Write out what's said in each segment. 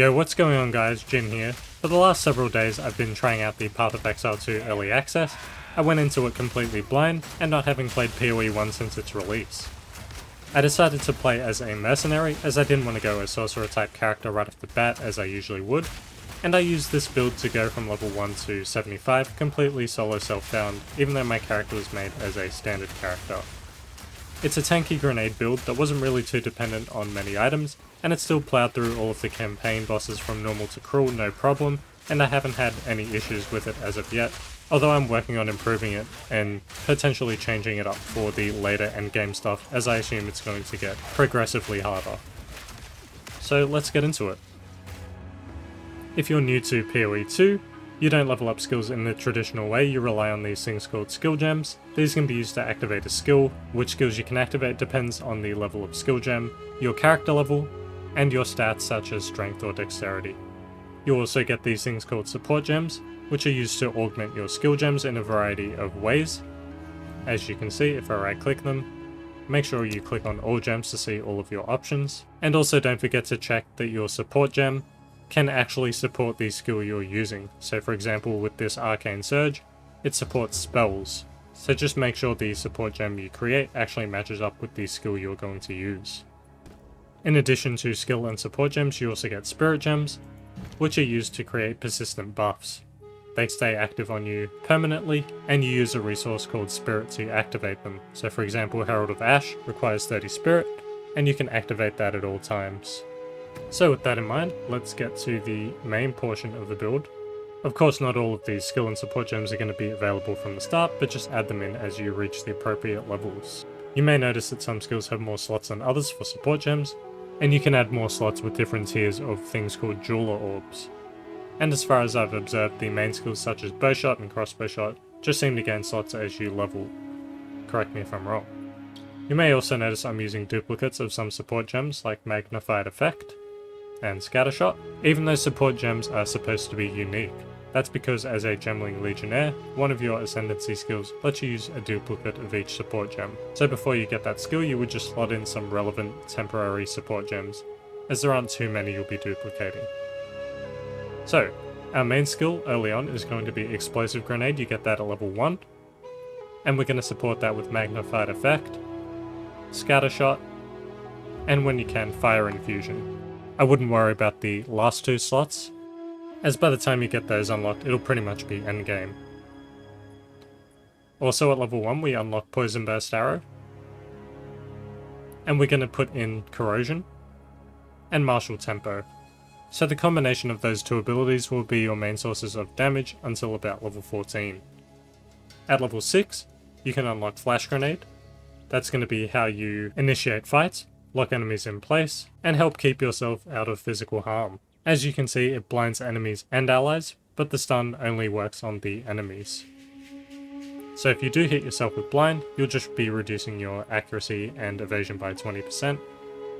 Yo, what's going on guys, Jin here. For the last several days I've been trying out the Path of Exile 2 Early Access. I went into it completely blind, and not having played PoE 1 since its release. I decided to play as a mercenary, as I didn't want to go a sorcerer type character right off the bat as I usually would, and I used this build to go from level 1 to 75 completely solo self-found, even though my character was made as a standard character. It's a tanky grenade build that wasn't really too dependent on many items, and it still plowed through all of the campaign bosses from normal to cruel no problem, and I haven't had any issues with it as of yet, although I'm working on improving it and potentially changing it up for the later endgame stuff, as I assume it's going to get progressively harder. So let's get into it. If you're new to PoE 2, you don't level up skills in the traditional way, you rely on these things called skill gems. These can be used to activate a skill. Which skills you can activate depends on the level of skill gem, your character level, and your stats such as strength or dexterity. You also get these things called support gems, which are used to augment your skill gems in a variety of ways. As you can see, if I right click them, make sure you click on all gems to see all of your options. And also don't forget to check that your support gem can actually support the skill you're using. So for example, with this Arcane Surge, it supports spells. So just make sure the support gem you create actually matches up with the skill you're going to use. In addition to skill and support gems, you also get spirit gems, which are used to create persistent buffs. They stay active on you permanently, and you use a resource called spirit to activate them. So for example, Herald of Ash requires 30 spirit, and you can activate that at all times. So with that in mind, let's get to the main portion of the build. Of course, not all of these skill and support gems are going to be available from the start, but just add them in as you reach the appropriate levels. You may notice that some skills have more slots than others for support gems, and you can add more slots with different tiers of things called jeweler orbs. And as far as I've observed, the main skills such as bowshot and crossbow shot just seem to gain slots as you level. Correct me if I'm wrong. You may also notice I'm using duplicates of some support gems like magnified effect and scattershot, even though support gems are supposed to be unique. That's because as a Gemling Legionnaire, one of your Ascendancy skills lets you use a duplicate of each support gem. So before you get that skill, you would just slot in some relevant temporary support gems, as there aren't too many you'll be duplicating. So, our main skill early on is going to be Explosive Grenade, you get that at level 1, and we're going to support that with Magnified Effect, Scattershot, and when you can, Fire Infusion. I wouldn't worry about the last two slots, as by the time you get those unlocked, it'll pretty much be endgame. Also at level 1 we unlock Poison Burst Arrow, and we're going to put in Corrosion, and Martial Tempo. So the combination of those two abilities will be your main sources of damage until about level 14. At level 6, you can unlock Flash Grenade. That's going to be how you initiate fights, lock enemies in place, and help keep yourself out of physical harm. As you can see, it blinds enemies and allies, but the stun only works on the enemies. So if you do hit yourself with blind, you'll just be reducing your accuracy and evasion by 20%,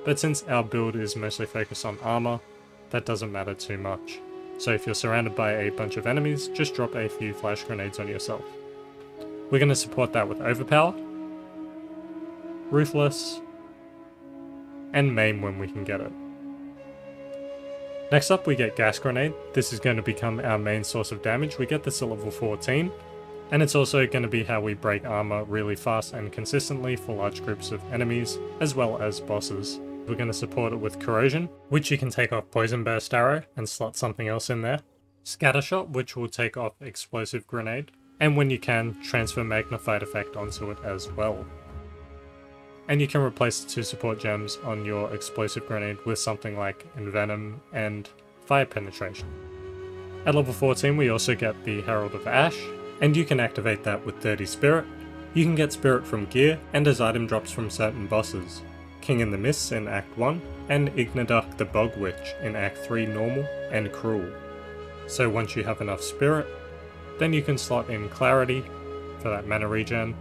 but since our build is mostly focused on armor, that doesn't matter too much. So if you're surrounded by a bunch of enemies, just drop a few flash grenades on yourself. We're going to support that with Overpower, Ruthless, and Maim when we can get it. Next up we get Gas Grenade. This is going to become our main source of damage. We get this at level 14, and it's also going to be how we break armor really fast and consistently for large groups of enemies, as well as bosses. We're going to support it with Corrosion, which you can take off Poison Burst Arrow and slot something else in there. Scattershot, which will take off Explosive Grenade, and when you can, transfer Magnified Effect onto it as well. And you can replace the two support gems on your Explosive Grenade with something like Envenom and Fire Penetration. At level 14 we also get the Herald of Ash, and you can activate that with 30 Spirit. You can get Spirit from gear, and as item drops from certain bosses. King in the Mists in Act 1, and Igniduck the Bog Witch in Act 3 normal and cruel. So once you have enough Spirit, then you can slot in Clarity for that mana regen,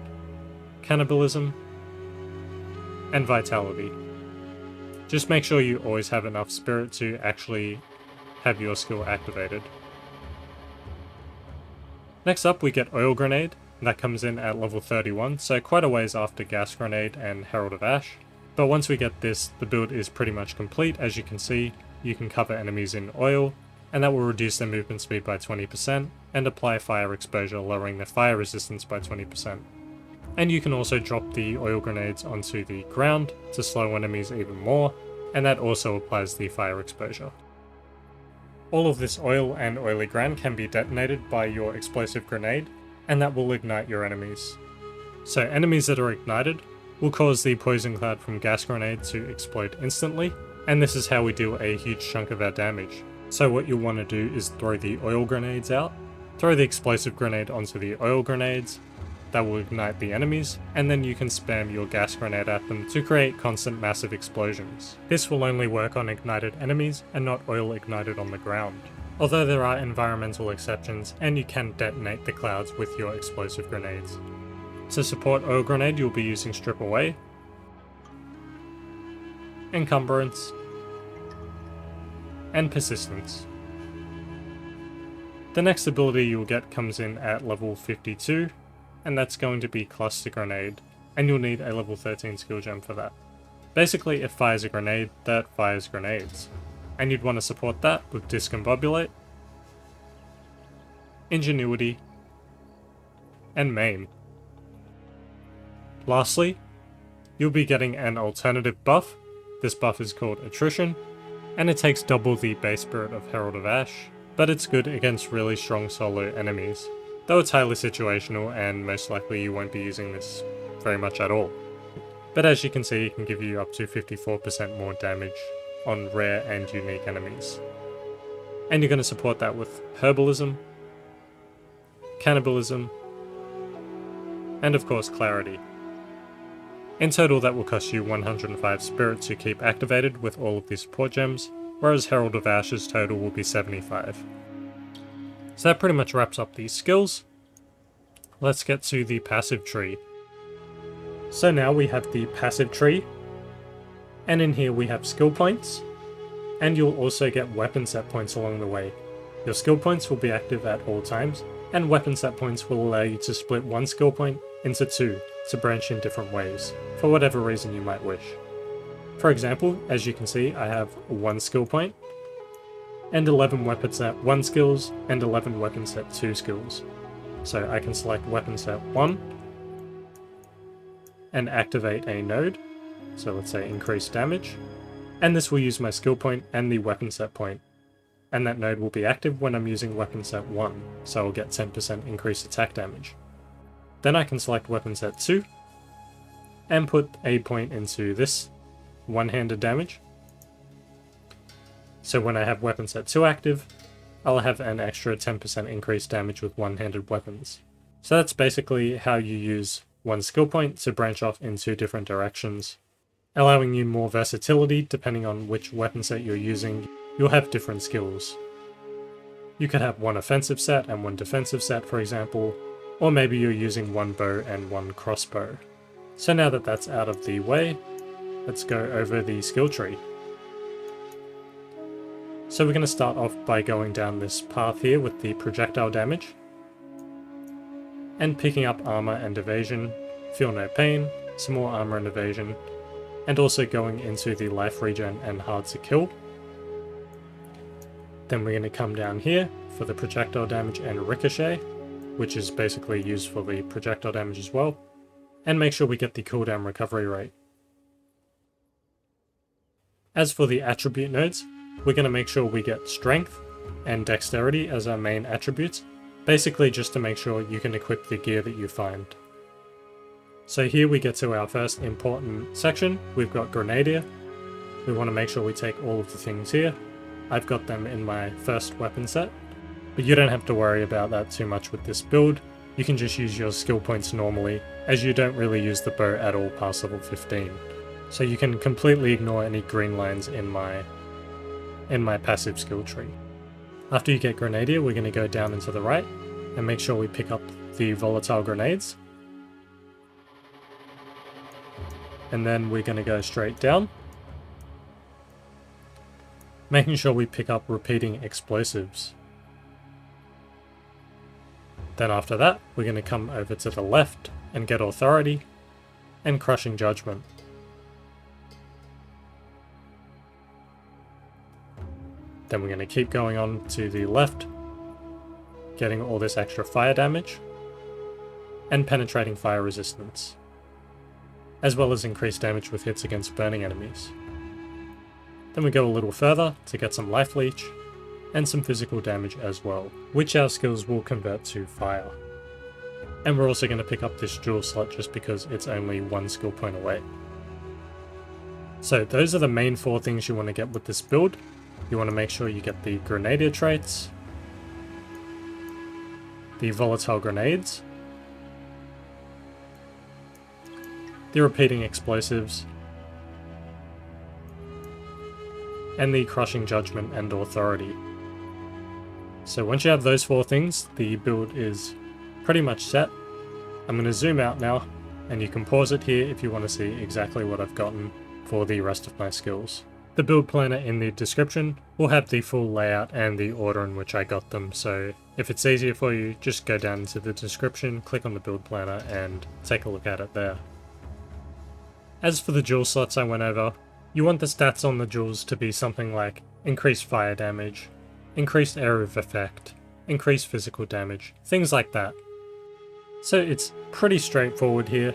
Cannibalism, and Vitality. Just make sure you always have enough spirit to actually have your skill activated. Next up we get Oil Grenade, and that comes in at level 31, so quite a ways after Gas Grenade and Herald of Ash. But once we get this, the build is pretty much complete. As you can see, you can cover enemies in oil, and that will reduce their movement speed by 20%, and apply fire exposure, lowering their fire resistance by 20%. And you can also drop the oil grenades onto the ground to slow enemies even more, and that also applies the fire exposure. All of this oil and oily ground can be detonated by your explosive grenade, and that will ignite your enemies. So enemies that are ignited will cause the poison cloud from gas grenade to explode instantly, and this is how we deal a huge chunk of our damage. So what you'll want to do is throw the oil grenades out, throw the explosive grenade onto the oil grenades, that will ignite the enemies, and then you can spam your gas grenade at them to create constant massive explosions. This will only work on ignited enemies and not oil ignited on the ground. Although there are environmental exceptions, and you can detonate the clouds with your explosive grenades. To support oil grenade, you'll be using Strip Away, Encumbrance, and Persistence. The next ability you'll get comes in at level 52, and that's going to be Cluster Grenade, and you'll need a level 13 skill gem for that. Basically, it fires a grenade that fires grenades, and you'd want to support that with Discombobulate, Ingenuity, and Maim. Lastly, you'll be getting an alternative buff. This buff is called Attrition, and it takes double the base spirit of Herald of Ash, but it's good against really strong solo enemies, though it's highly situational and most likely you won't be using this very much at all. But as you can see, it can give you up to 54% more damage on rare and unique enemies. And you're going to support that with Herbalism, Cannibalism, and of course Clarity. In total, that will cost you 105 spirit to keep activated with all of these support gems, whereas Herald of Ash's total will be 75. So that pretty much wraps up these skills. Let's get to the passive tree. So now we have the passive tree, and in here we have skill points, and you'll also get weapon set points along the way. Your skill points will be active at all times, and weapon set points will allow you to split one skill point into two to branch in different ways, for whatever reason you might wish. For example, as you can see, I have 1 skill point, and 11 weapon set 1 skills, and 11 weapon set 2 skills. So I can select weapon set 1, and activate a node, so let's say increase damage, and this will use my skill point and the weapon set point, and that node will be active when I'm using weapon set 1, so I'll get 10% increased attack damage. Then I can select weapon set 2, and put a point into this one-handed damage. So when I have weapon set 2 active, I'll have an extra 10% increased damage with one-handed weapons. So that's basically how you use one skill point to branch off in 2 different directions, allowing you more versatility depending on which weapon set you're using. You'll have different skills. You could have 1 offensive set and 1 defensive set, for example, or maybe you're using 1 bow and 1 crossbow. So now that that's out of the way, let's go over the skill tree. So we're going to start off by going down this path here with the projectile damage, and picking up armor and evasion, feel no pain, some more armor and evasion, and also going into the life regen and hard to kill. Then we're going to come down here for the projectile damage and ricochet, which is basically used for the projectile damage as well, and make sure we get the cooldown recovery rate. As for the attribute nodes, we're going to make sure we get strength and dexterity as our main attributes, basically just to make sure you can equip the gear that you find. So here we get to our first important section. We've got Grenadier. We want to make sure we take all of the things here. I've got them in my first weapon set, but you don't have to worry about that too much with this build. You can just use your skill points normally, as you don't really use the bow at all past level 15. So you can completely ignore any green lines in my passive skill tree. After you get Grenadier, we're going to go down and to the right and make sure we pick up the volatile grenades. And then we're going to go straight down, making sure we pick up repeating explosives. Then after that, we're going to come over to the left and get Authority and Crushing Judgment. Then we're going to keep going on to the left, getting all this extra fire damage, and penetrating fire resistance, as well as increased damage with hits against burning enemies. Then we go a little further to get some life leech, and some physical damage as well, which our skills will convert to fire. And we're also going to pick up this jewel slot just because it's only 1 skill point away. So those are the main 4 things you want to get with this build. You want to make sure you get the Grenadier traits, the volatile grenades, the repeating explosives, and the crushing judgment and authority. So once you have those 4 things, the build is pretty much set. I'm going to zoom out now, and you can pause it here if you want to see exactly what I've gotten for the rest of my skills. The build planner in the description will have the full layout and the order in which I got them, so if it's easier for you, just go down to the description, click on the build planner, and take a look at it there. As for the jewel slots I went over, you want the stats on the jewels to be something like increased fire damage, increased area of effect, increased physical damage, things like that. So it's pretty straightforward here.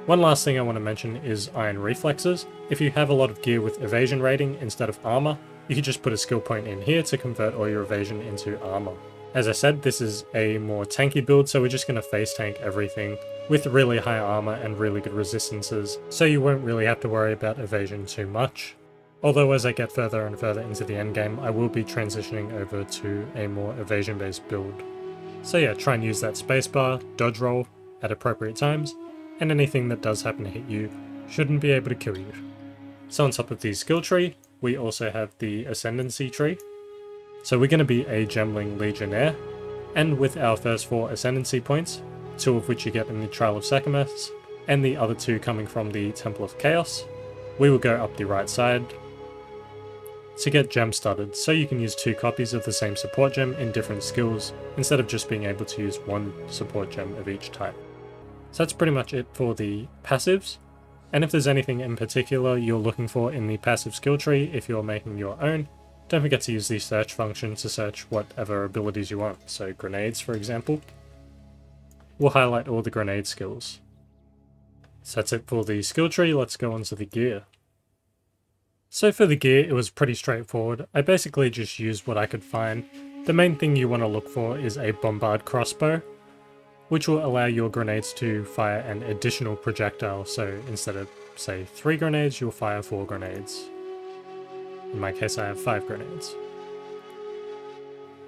One last thing I want to mention is iron reflexes. If you have a lot of gear with evasion rating instead of armor, you can just put a skill point in here to convert all your evasion into armor. As I said, this is a more tanky build, so we're just going to face tank everything with really high armor and really good resistances, so you won't really have to worry about evasion too much. Although as I get further and further into the endgame, I will be transitioning over to a more evasion based build. So yeah, try and use that spacebar, dodge roll at appropriate times, and anything that does happen to hit you shouldn't be able to kill you. So on top of the skill tree, we also have the Ascendancy tree. So we're going to be a Gemling Legionnaire, and with our first 4 Ascendancy points, 2 of which you get in the Trial of Sacrifice, and the other 2 coming from the Temple of Chaos, we will go up the right side to get gem studded, so you can use 2 copies of the same support gem in different skills, instead of just being able to use 1 support gem of each type. So that's pretty much it for the passives, and if there's anything in particular you're looking for in the passive skill tree if you're making your own, don't forget to use the search function to search whatever abilities you want. So grenades, for example, will highlight all the grenade skills. So that's it for the skill tree. Let's go on to the gear. So for the gear, it was pretty straightforward. I basically just used what I could find. The main thing you want to look for is a bombard crossbow, which will allow your grenades to fire an additional projectile. So instead of, say, 3 grenades, you'll fire 4 grenades. In my case, I have 5 grenades.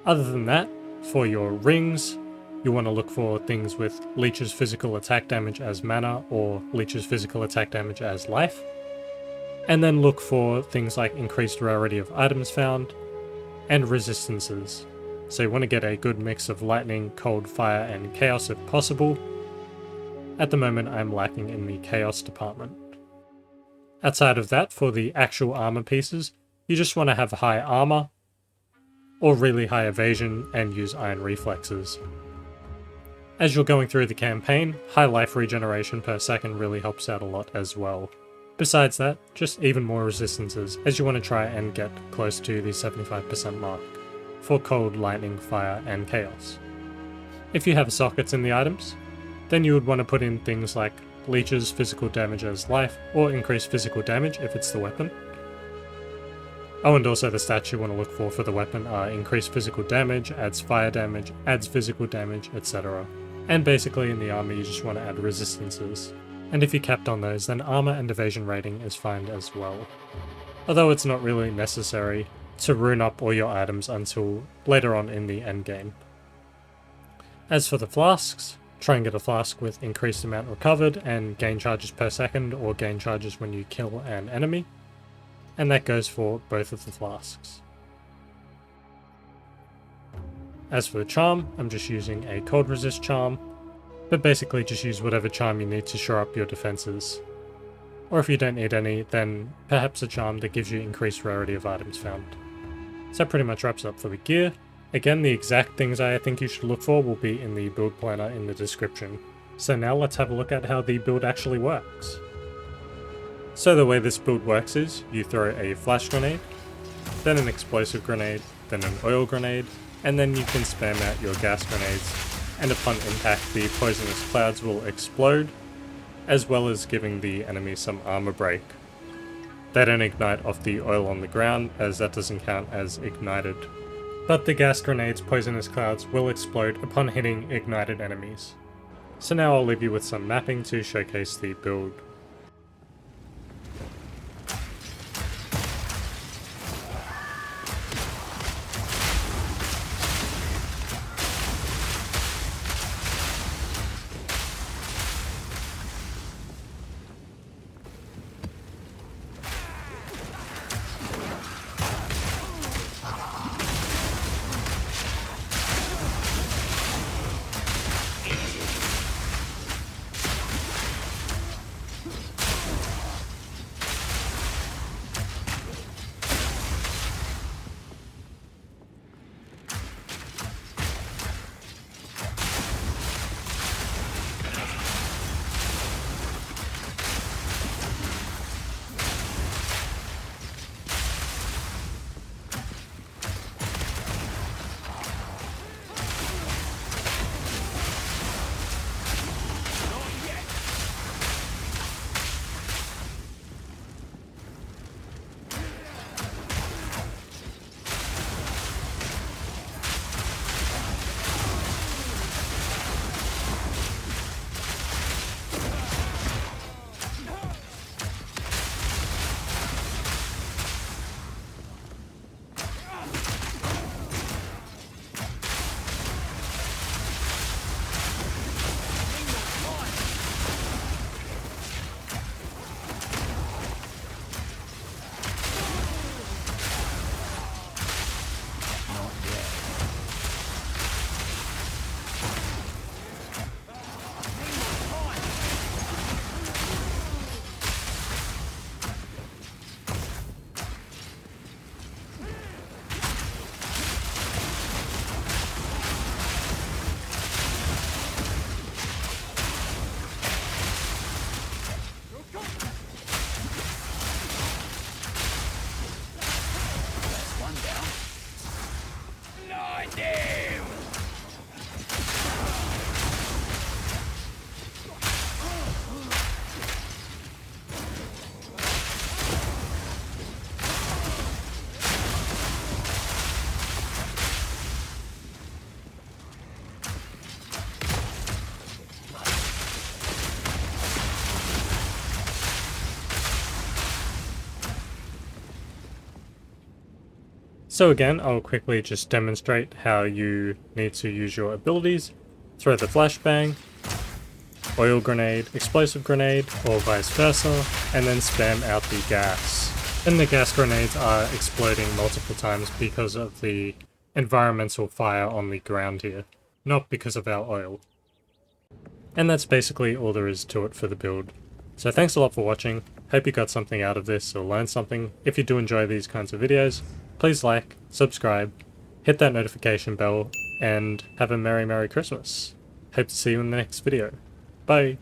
Other than that, for your rings, you want to look for things with Leech's physical attack damage as mana or Leech's physical attack damage as life. And then look for things like increased rarity of items found and resistances. So you want to get a good mix of lightning, cold, fire, and chaos if possible. At the moment, I'm lacking in the chaos department. Outside of that, for the actual armor pieces, you just want to have high armor or really high evasion and use iron reflexes. As you're going through the campaign, high life regeneration per second really helps out a lot as well. Besides that, just even more resistances, as you want to try and get close to the 75% mark for cold, lightning, fire, and chaos. If you have sockets in the items, then you would want to put in things like Leech's physical damage as life, or increased physical damage if it's the weapon. Oh, and also the stats you want to look for the weapon are increased physical damage, adds fire damage, adds physical damage, etc. And basically in the armor you just want to add resistances. And if you're capped on those, then armor and evasion rating is fine as well. Although it's not really necessary to rune up all your items until later on in the endgame. As for the flasks, try and get a flask with increased amount recovered and gain charges per second, or gain charges when you kill an enemy. And that goes for both of the flasks. As for the charm, I'm just using a cold resist charm, but basically just use whatever charm you need to shore up your defenses. Or if you don't need any, then perhaps a charm that gives you increased rarity of items found. So that pretty much wraps up for the gear. Again, the exact things I think you should look for will be in the build planner in the description. So now let's have a look at how the build actually works. So the way this build works is, you throw a flash grenade, then an explosive grenade, then an oil grenade, and then you can spam out your gas grenades, and upon impact the poisonous clouds will explode, as well as giving the enemy some armor break. They don't ignite off the oil on the ground, as that doesn't count as ignited. But the gas grenade's poisonous clouds will explode upon hitting ignited enemies. So now I'll leave you with some mapping to showcase the build. So again, I'll quickly just demonstrate how you need to use your abilities. Throw the flashbang, oil grenade, explosive grenade, or vice versa, and then spam out the gas. And the gas grenades are exploding multiple times because of the environmental fire on the ground here, not because of our oil. And that's basically all there is to it for the build. So thanks a lot for watching, hope you got something out of this or learned something. If you do enjoy these kinds of videos, please like, subscribe, hit that notification bell, and have a Merry Christmas. Hope to see you in the next video. Bye!